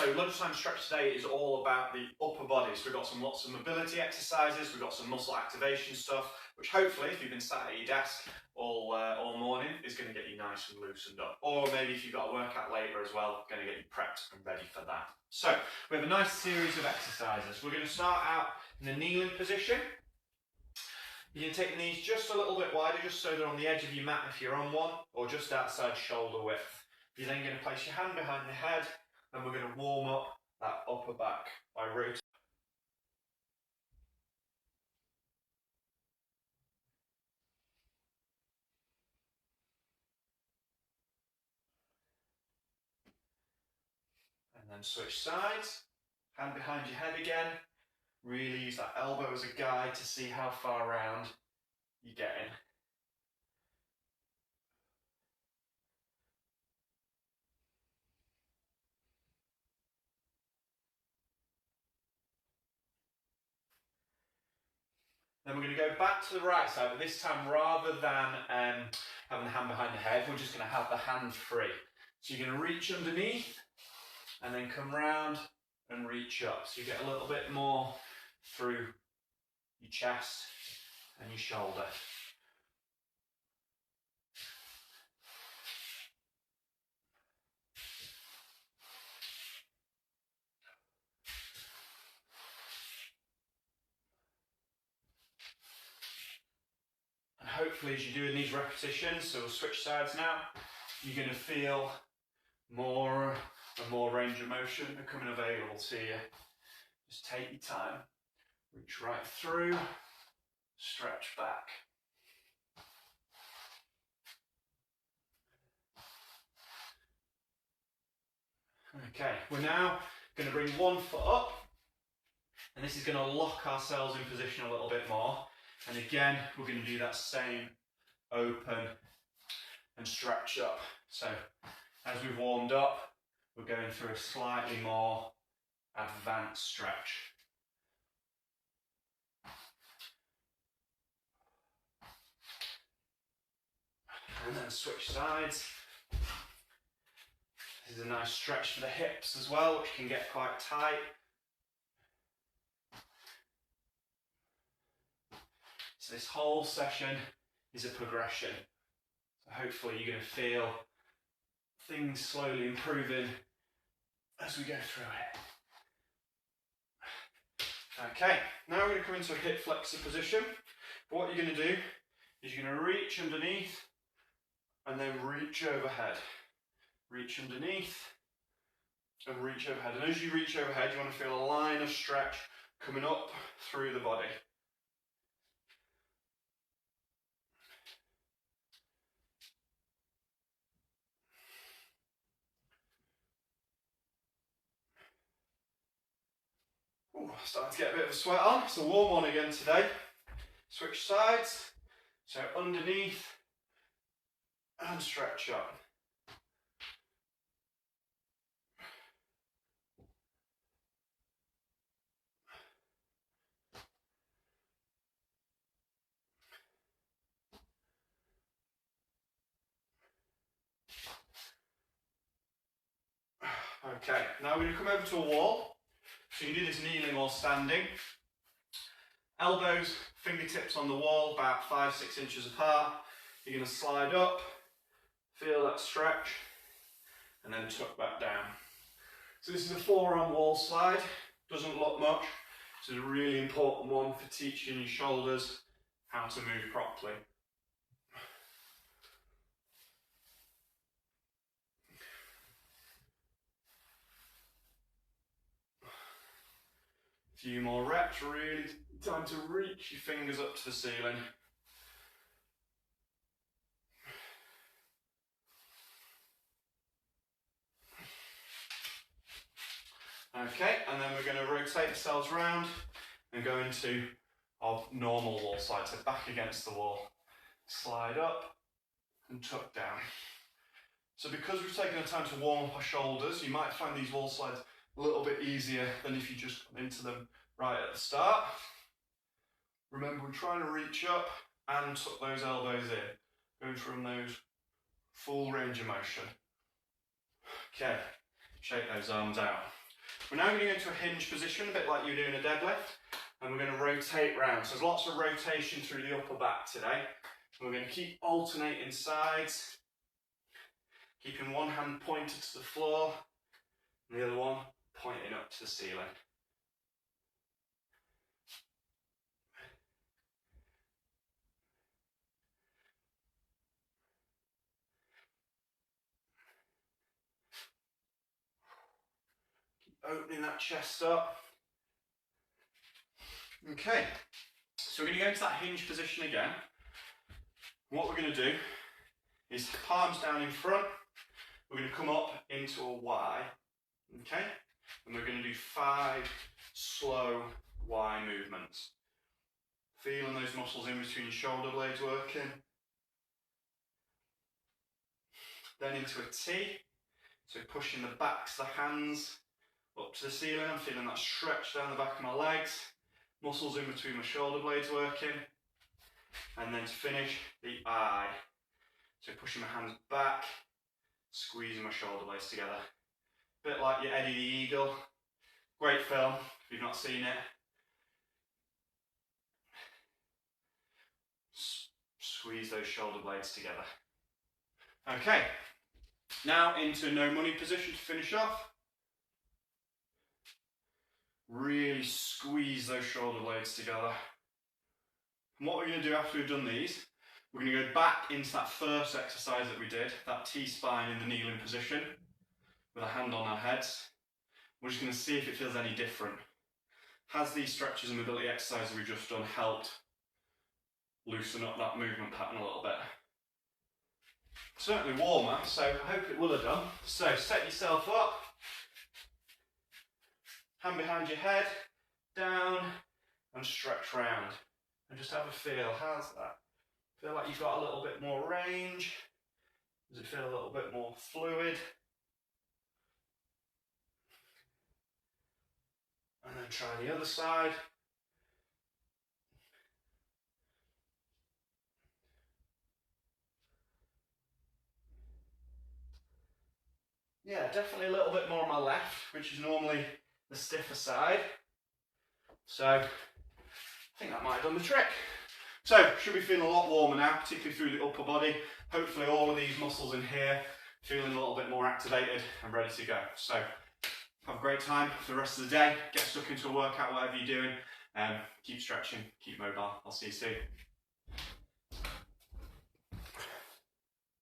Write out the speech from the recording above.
So lunchtime stretch today is all about the upper body. So we've got lots of mobility exercises, we've got some muscle activation stuff, which hopefully, if you've been sat at your desk all morning, is going to get you nice and loosened up. Or maybe if you've got a workout later as well, going to get you prepped and ready for that. So we have a nice series of exercises. We're going to start out in the kneeling position. You can take the knees just a little bit wider, just so they're on the edge of your mat if you're on one, or just outside shoulder width. You're then going to place your hand behind your head, and we're going to warm up that upper back by rotating. And then switch sides, hand behind your head again. Really use that elbow as a guide to see how far round you're getting. Then we're going to go back to the right side, but this time rather than having the hand behind the head, we're just going to have the hand free. So you're going to reach underneath and then come round and reach up. So you get a little bit more through your chest and your shoulder. And hopefully as you're doing these repetitions, so we'll switch sides now, you're going to feel more and more range of motion becoming available to you. Just take your time, reach right through, stretch back. Okay, we're now going to bring one foot up, and this is going to lock ourselves in position a little bit more. And again, we're going to do that same open and stretch up. So as we've warmed up, we're going through a slightly more advanced stretch. And then switch sides. This is a nice stretch for the hips as well, which can get quite tight. So this whole session is a progression. So hopefully you're going to feel things slowly improving as we go through it. Okay, now we're going to come into a hip flexor position. But what you're going to do is you're going to reach underneath and then reach overhead. Reach underneath and reach overhead. And as you reach overhead, you want to feel a line of stretch coming up through the body. Ooh, starting to get a bit of a sweat on. It's a warm one again today. Switch sides. So underneath and stretch up. Okay, now we're going to come over to a wall. So you can do this kneeling or standing. Elbows, fingertips on the wall, about 5-6 inches apart. You're going to slide up, feel that stretch, and then tuck back down. So this is a forearm wall slide. Doesn't look much. This is a really important one for teaching your shoulders how to move properly. A few more reps, really time to reach your fingers up to the ceiling. Okay, and then we're going to rotate ourselves round and go into our normal wall slide, so back against the wall. Slide up and tuck down. So because we've taken the time to warm up our shoulders, you might find these wall slides a little bit easier than if you just come into them right at the start. Remember, we're trying to reach up and tuck those elbows in, going from those full range of motion. Okay, shake those arms out. We're now going to go into a hinge position, a bit like you do in a deadlift, and we're going to rotate round. So there's lots of rotation through the upper back today. And we're going to keep alternating sides, keeping one hand pointed to the floor, and the other one pointing up to the ceiling. Opening that chest up. Okay, so we're going to go into that hinge position again. What we're going to do is palms down in front. We're going to come up into a Y, okay? And we're going to do 5 slow Y movements. Feeling those muscles in between your shoulder blades working. Then into a T, so pushing the backs of the hands up to the ceiling. I'm feeling that stretch down the back of my legs, muscles in between my shoulder blades working. And then to finish, the I, so pushing my hands back, squeezing my shoulder blades together. A bit like your Eddie the Eagle. Great film, if you've not seen it. Squeeze those shoulder blades together. Okay, now into no money position to finish off. Really squeeze those shoulder blades together. And what we're going to do after we've done these, we're going to go back into that first exercise that we did, that T-spine in the kneeling position, with a hand on our heads. We're just going to see if it feels any different. Has these stretches and mobility exercises we've just done helped loosen up that movement pattern a little bit? Certainly warmer, so I hope it will have done. So set yourself up. Hand behind your head, down, and stretch round. And just have a feel. How's that? Feel like you've got a little bit more range? Does it feel a little bit more fluid? And then try the other side. Yeah, definitely a little bit more on my left, which is normally the stiffer side. So I think that might have done the trick. So should be feeling a lot warmer now, particularly through the upper body. Hopefully all of these muscles in here feeling a little bit more activated and ready to go. So have a great time for the rest of the day. Get stuck into a workout, whatever you're doing. Keep stretching, keep mobile. I'll see you soon.